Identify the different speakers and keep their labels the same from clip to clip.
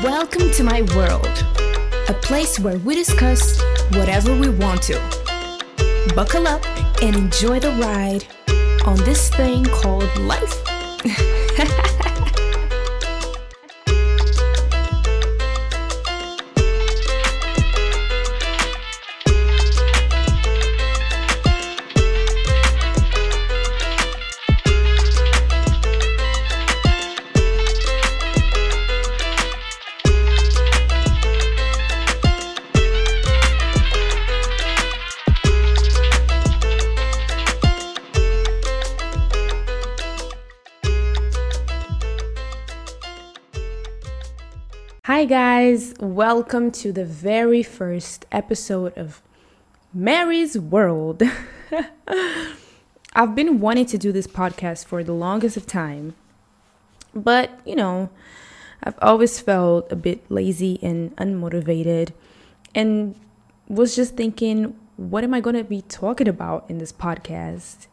Speaker 1: Welcome to my world, a place where we discuss whatever we want to. Buckle up and enjoy the ride on this thing called life. Hi guys, welcome to the very first episode of Mary's World. I've been wanting to do this podcast for the longest of time, but I've always felt a bit lazy and unmotivated and was just thinking, what am I going to be talking about in this podcast?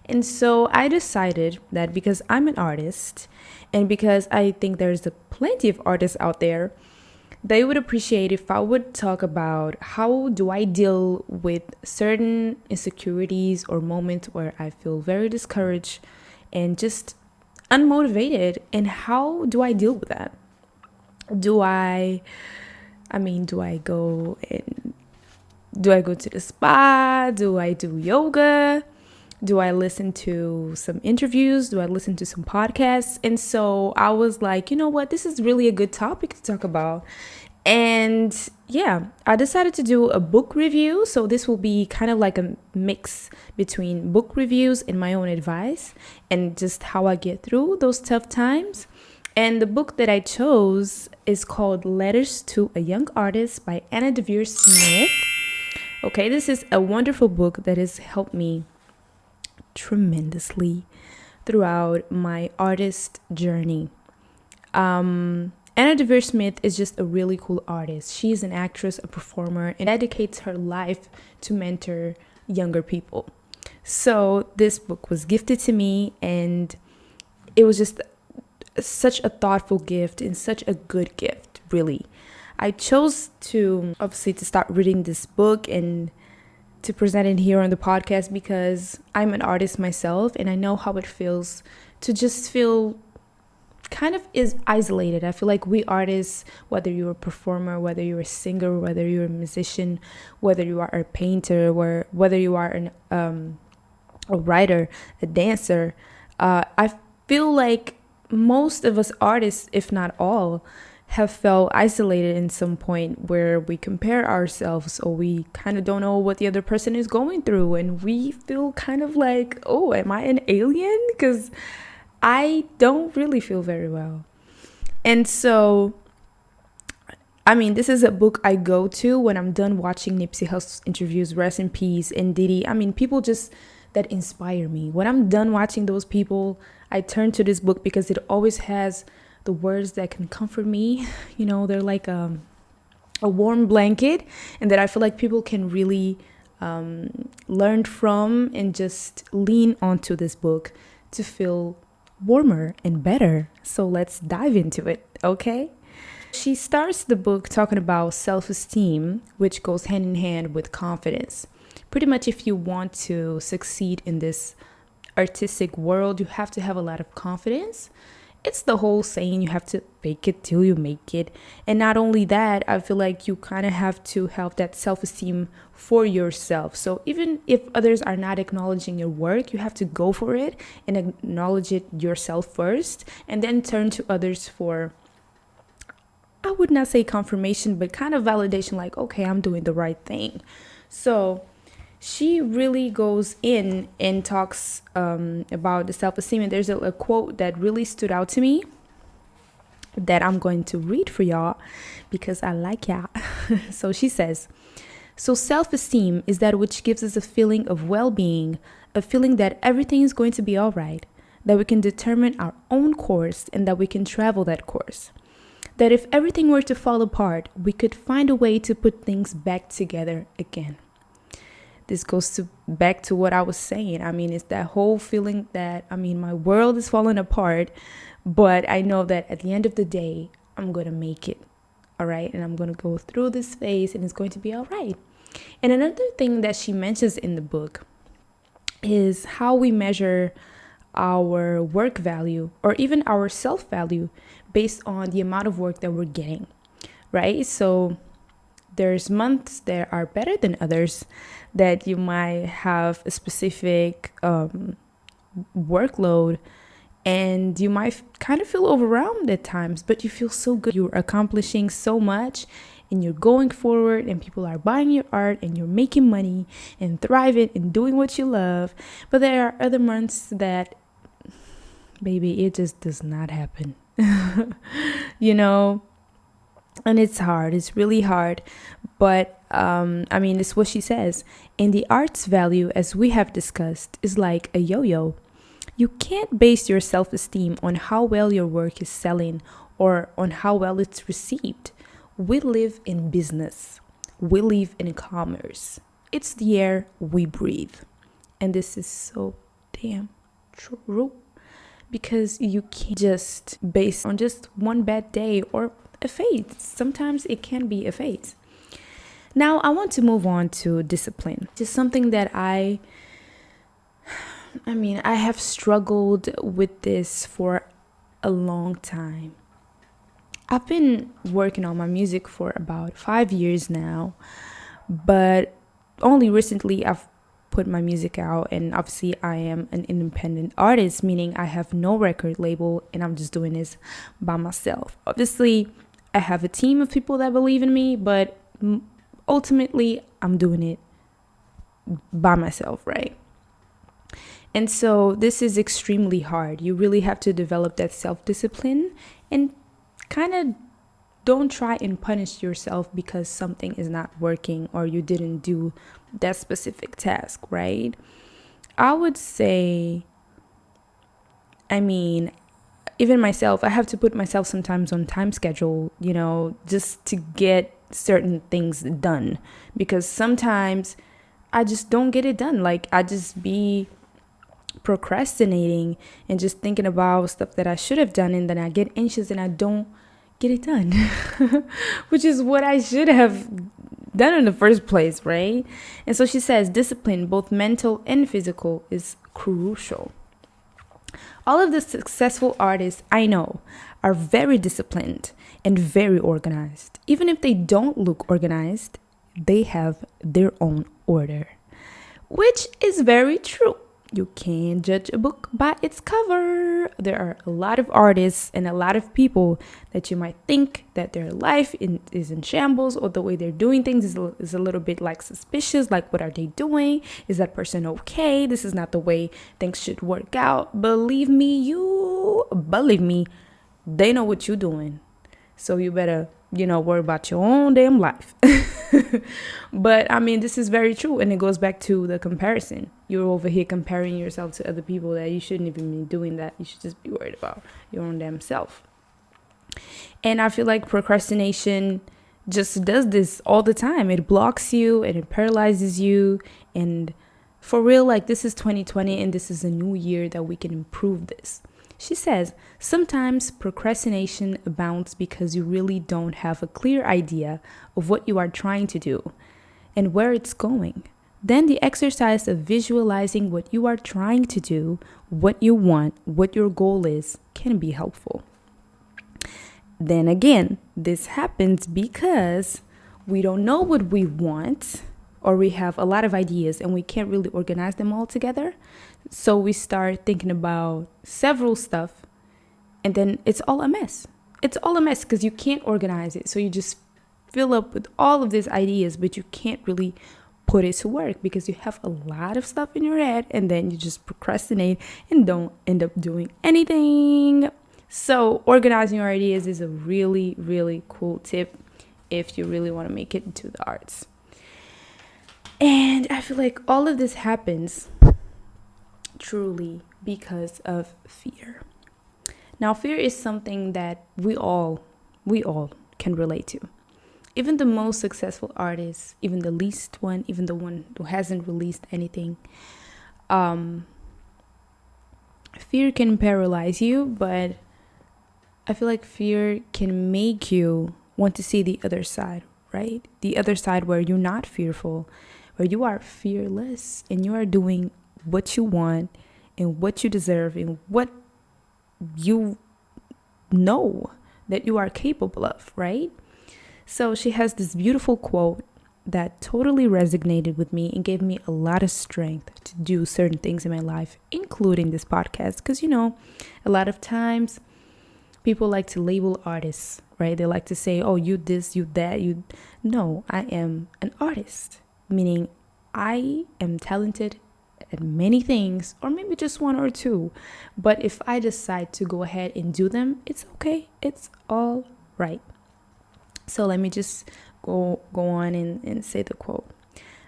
Speaker 1: And so I decided that because I'm an artist and because I think there's plenty of artists out there, they would appreciate if I would talk about how do I deal with certain insecurities or moments where I feel very discouraged and just unmotivated, and how do I deal with that? Do I go to the spa? Do I do yoga? Do I listen to some interviews? Do I listen to some podcasts? And so I was like, you know what? This is really a good topic to talk about. And yeah, I decided to do a book review. So this will be kind of like a mix between book reviews and my own advice and just how I get through those tough times. And the book that I chose is called Letters to a Young Artist by Anna Deveare Smith. Okay, this is a wonderful book that has helped me tremendously throughout my artist journey. Anna Deveare Smith is just a really cool artist. She's an actress, a performer, and dedicates her life to mentor younger people. So this book was gifted to me, and it was just such a thoughtful gift and such a good gift, really. I chose to start reading this book and to present it here on the podcast because I'm an artist myself, and I know how it feels to just feel kind of isolated. I feel like we artists, whether you're a performer, whether you're a singer, whether you're a musician, whether you are a painter, or whether you are a writer, a dancer, I feel like most of us artists, if not all, have felt isolated in some point where we compare ourselves, or we kind of don't know what the other person is going through, and we feel kind of like, oh, am I an alien? Because I don't really feel very well. And so this is a book I go to when I'm done watching Nipsey Hussle's interviews, rest in peace, and Diddy. People just that inspire me. When I'm done watching those people, I turn to this book because it always has the words that can comfort me. They're like a warm blanket, and that I feel like people can really learn from and just lean onto this book to feel warmer and better. So let's dive into it, okay? She starts the book talking about self-esteem, which goes hand in hand with confidence. Pretty much, if you want to succeed in this artistic world, you have to have a lot of confidence. It's the whole saying, you have to fake it till you make it. And not only that, I feel like you kind of have to have that self-esteem for yourself. So even if others are not acknowledging your work, you have to go for it and acknowledge it yourself first, and then turn to others for, I would not say confirmation, but kind of validation, like, okay, I'm doing the right thing. So she really goes in and talks about the self-esteem. And there's a quote that really stood out to me that I'm going to read for y'all because I like y'all. So she says, so self-esteem is that which gives us a feeling of well-being, a feeling that everything is going to be all right, that we can determine our own course and that we can travel that course. That if everything were to fall apart, we could find a way to put things back together again. This goes back to what I was saying. It's that whole feeling that, my world is falling apart, but I know that at the end of the day, I'm going to make it. all right, and I'm going to go through this phase and it's going to be all right. And another thing that she mentions in the book is how we measure our work value or even our self value based on the amount of work that we're getting, right? So there's months that are better than others, that you might have a specific workload and you might kind of feel overwhelmed at times, but you feel so good. You're accomplishing so much and you're going forward and people are buying your art and you're making money and thriving and doing what you love. But there are other months that, baby, it just does not happen. You know, and it's hard. It's really hard. But I mean, it's what she says. And the art's value, as we have discussed, is like a yo-yo. You can't base your self-esteem on how well your work is selling or on how well it's received. We live in business. We live in commerce. It's the air we breathe. And this is so damn true. Because you can't just base on just one bad day or a phase. Sometimes it can be a phase. Now, I want to move on to discipline. Just something that I have struggled with this for a long time. I've been working on my music for about 5 years now, but only recently I've put my music out, and obviously I am an independent artist, meaning I have no record label and I'm just doing this by myself. Obviously, I have a team of people that believe in me, but ultimately I'm doing it by myself, right? And so this is extremely hard. You really have to develop that self-discipline and kind of don't try and punish yourself because something is not working or you didn't do that specific task, right? I would say, even myself, I have to put myself sometimes on time schedule, just to get certain things done, because sometimes I just don't get it done. Like, I just be procrastinating and just thinking about stuff that I should have done, and then I get anxious and I don't get it done, which is what I should have done in the first place, right? And so she says discipline, both mental and physical, is crucial. All of the successful artists I know are very disciplined and very organized. Even if they don't look organized, they have their own order, which is very true. You can't judge a book by its cover. There are a lot of artists and a lot of people that you might think that their life is in shambles, or the way they're doing things is a little bit like suspicious. Like, what are they doing? Is that person okay? This is not the way things should work out. Believe me, they know what you're doing. So you better, worry about your own damn life. But this is very true. And it goes back to the comparison. You're over here comparing yourself to other people that you shouldn't even be doing that. You should just be worried about your own damn self. And I feel like procrastination just does this all the time. It blocks you and it paralyzes you. And for real, like, this is 2020 and this is a new year that we can improve this. She says, sometimes procrastination abounds because you really don't have a clear idea of what you are trying to do and where it's going. Then the exercise of visualizing what you are trying to do, what you want, what your goal is, can be helpful. Then again, this happens because we don't know what we want, or we have a lot of ideas and we can't really organize them all together. So we start thinking about several stuff, and then it's all a mess. It's all a mess because you can't organize it. So you just fill up with all of these ideas, but you can't really put it to work because you have a lot of stuff in your head, and then you just procrastinate and don't end up doing anything. So organizing your ideas is a really, really cool tip if you really want to make it into the arts. And I feel like all of this happens truly because of fear. Now, fear is something that we all can relate to. Even the most successful artists, even the least one, even the one who hasn't released anything, fear can paralyze you, but I feel like fear can make you want to see the other side, right? The other side where you're not fearful, where you are fearless and you are doing what you want and what you deserve and what you know that you are capable of, right? So she has this beautiful quote that totally resonated with me and gave me a lot of strength to do certain things in my life, including this podcast. Because, a lot of times people like to label artists, right? They like to say, oh, you this, you that, you. No, I am an artist, meaning I am talented at many things, or maybe just one or two. But if I decide to go ahead and do them, it's okay. It's all right. So let me just go on and say the quote.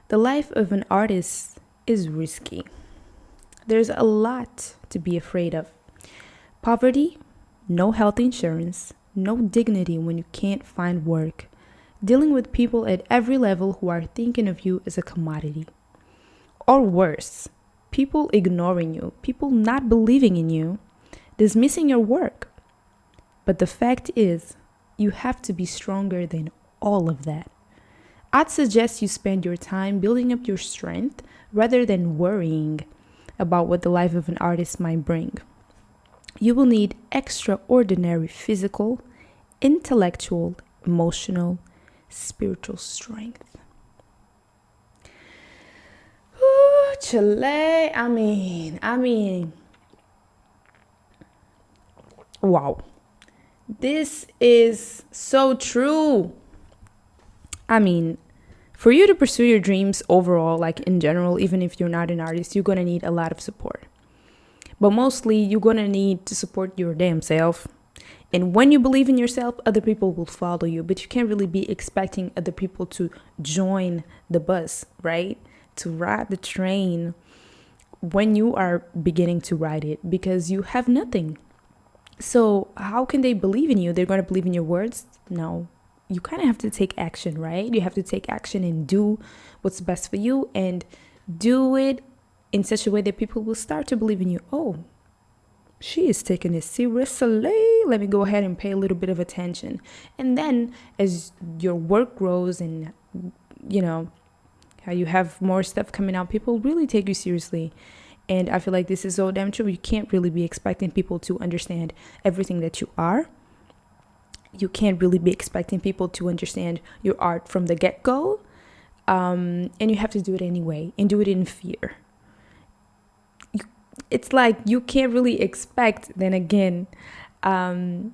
Speaker 1: The life of an artist is risky. There's a lot to be afraid of. Poverty, no health insurance, no dignity when you can't find work, dealing with people at every level who are thinking of you as a commodity. Or worse, people ignoring you, people not believing in you, dismissing your work. But the fact is, you have to be stronger than all of that. I'd suggest you spend your time building up your strength rather than worrying about what the life of an artist might bring. You will need extraordinary physical, intellectual, emotional, spiritual strength. Ooh, Chile. I mean, wow. This is so true. For you to pursue your dreams overall, like in general, even if you're not an artist, you're going to need a lot of support. But mostly, you're going to need to support your damn self. And when you believe in yourself, other people will follow you. But you can't really be expecting other people to join the bus, right? To ride the train when you are beginning to ride it, because you have nothing. So how can they believe in you? They're going to believe in your words? No. You kind of have to take action, right? You have to take action and do what's best for you and do it in such a way that people will start to believe in you. Oh, she is taking this seriously. Let me go ahead and pay a little bit of attention. And then as your work grows and, how you have more stuff coming out, people really take you seriously. And I feel like this is so damn true. You can't really be expecting people to understand everything that you are. You can't really be expecting people to understand your art from the get-go. And you have to do it anyway and do it in fear. It's like you can't really expect, then again, to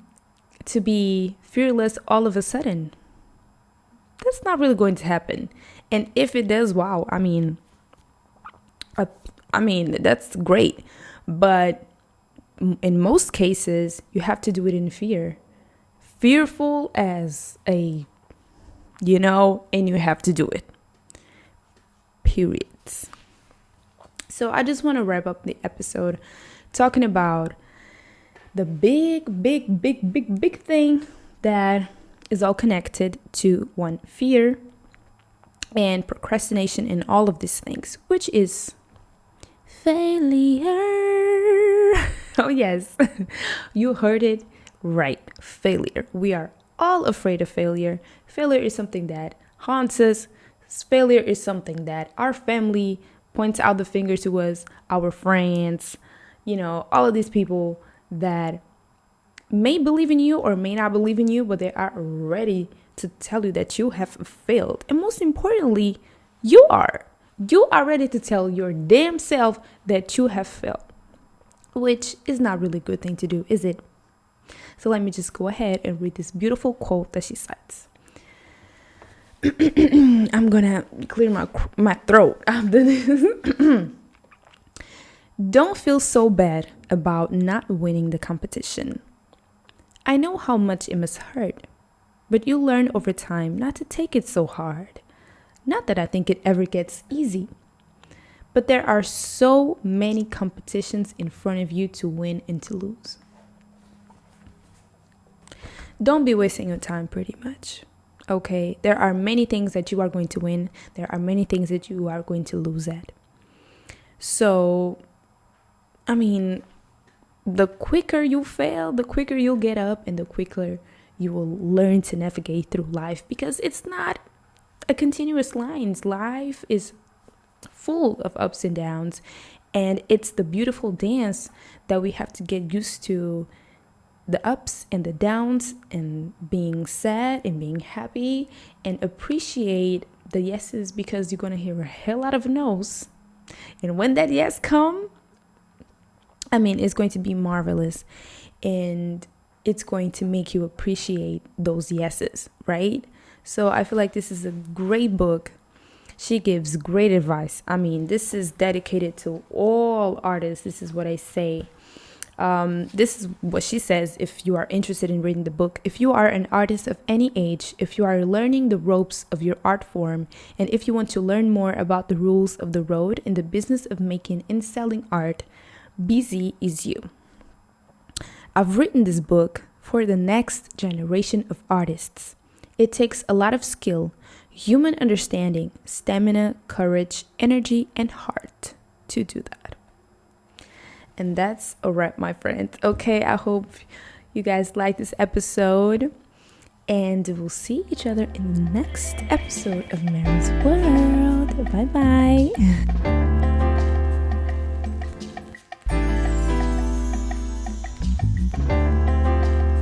Speaker 1: be fearless all of a sudden. That's not really going to happen. And if it does, wow, that's great. But in most cases, you have to do it in fear. Fearful as and you have to do it. Period. So I just want to wrap up the episode talking about the big thing that is all connected to one, fear and procrastination and all of these things, which is failure. Oh, yes, you heard it right. Failure. We are all afraid of failure. Failure is something that haunts us. Failure is something that our family points out the finger to us, our friends, all of these people that may believe in you or may not believe in you, but they are ready to tell you that you have failed. And most importantly, you are ready to tell your damn self that you have failed, which is not really a good thing to do, is it? So let me just go ahead and read this beautiful quote that she cites. I'm gonna clear my throat after this. Don't feel so bad about not winning the competition. I know how much it must hurt, but you learn over time not to take it so hard. Not that I think it ever gets easy, but there are so many competitions in front of you to win and to lose. Don't be wasting your time, pretty much. Okay, there are many things that you are going to win. There are many things that you are going to lose at. So, the quicker you fail, the quicker you'll get up and the quicker you will learn to navigate through life, because it's not a continuous line. Life is full of ups and downs, and it's the beautiful dance that we have to get used to, the ups and the downs, and being sad and being happy, and appreciate the yeses, because you're going to hear a hell lot of no's. And when that yes come, I mean, it's going to be marvelous, and it's going to make you appreciate those yeses, right? So I feel like this is a great book. She gives great advice. I mean, this is dedicated to all artists. This is what I say. This is what she says. If you are interested in reading the book, if you are an artist of any age, if you are learning the ropes of your art form, and if you want to learn more about the rules of the road in the business of making and selling art, busy is you. I've written this book for the next generation of artists. It takes a lot of skill, human understanding, stamina, courage, energy, and heart to do that. And that's a wrap, my friends. Okay, I hope you guys like this episode, and we'll see each other in the next episode of Mary's World. Bye bye.